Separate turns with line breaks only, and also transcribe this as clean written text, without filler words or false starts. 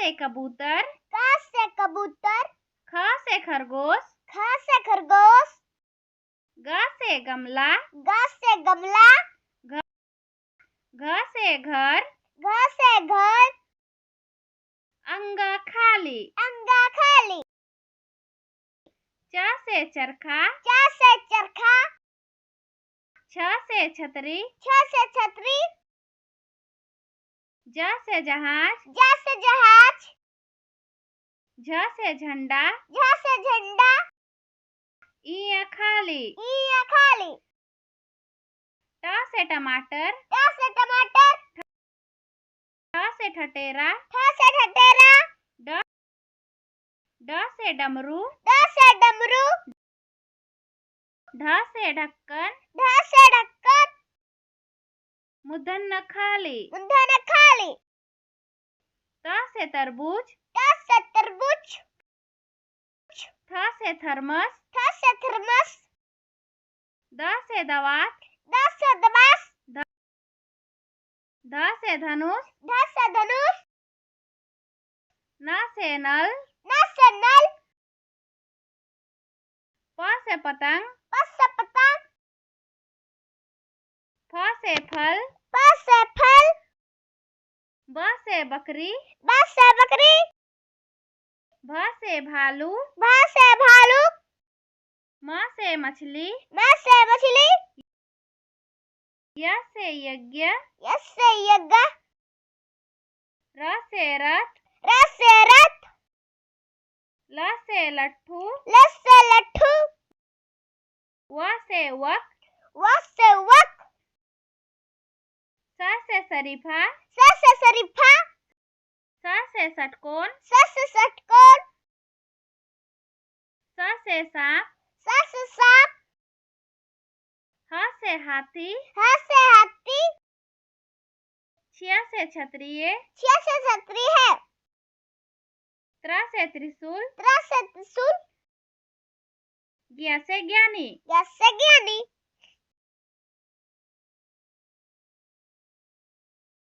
से कबूतर,
क से कबूतर,
ख से खरगोश,
ख से खरगोश,
ग से गमला,
ग से गमला,
घ से घर,
घ से घर,
अंगा खाली,
अंगा खाली,
च से चरखा,
च से चरखा,
छ से छतरी,
छ से छतरी,
ज से जहाज,
ज से जहाज,
झ से झंडा,
झ से झंडा,
ई खाली,
ई खाली,
ट से टमाटर,
ट से टमाटर,
ठ से ठटेरा,
ठ से ठटेरा,
ड से डमरू,
ड से डमरू,
ढ से ढक्कन,
ढ से ढक्कन,
मूर्धन्य खाली,
मूर्धन्य खाली,
त से तरबूज,
त से तरबूज,
थ से थर्मस,
थ से थर्मस,
द से दवात,
द से दबास,
ध से धनुष,
ध से धनुष,
न से नल,
न से नल,
प से पतंग,
प से पतंग,
फ से फल,
फ से फल,
ब से बकरी,
ब से बकरी,
भ से भालू,
भ से भालू,
म से मछली,
म से मछली,
य से यज्ञ,
य से यज्ञ,
र से रथ,
र से रथ,
ल से लट्ठू,
ल से लट्ठू,
व से वक,
व से वक,
स से शरीफा,
स से शरीफा,
स से षटकोण,
स से षटकोण,
स से सांप,
स से सांप,
ह से हाथी,
ह से हाथी,
छ से क्षत्रिय,
छ से छतरी है,
त्र से त्रिशूल,
त्र से त्रिशूल,
ज्ञ से ज्ञानी।
य से ज्ञानी।